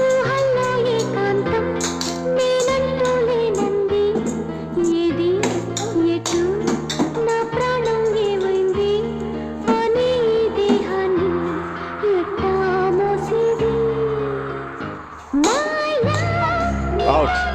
ఊహల్లో ఏకాంతం నేనంటూ లేనంది ఏది ఎటు నా ప్రాణం ఏమైంది అని ఈ దేహాన్ని ఎట్టా మోసేది మాయా అవుట్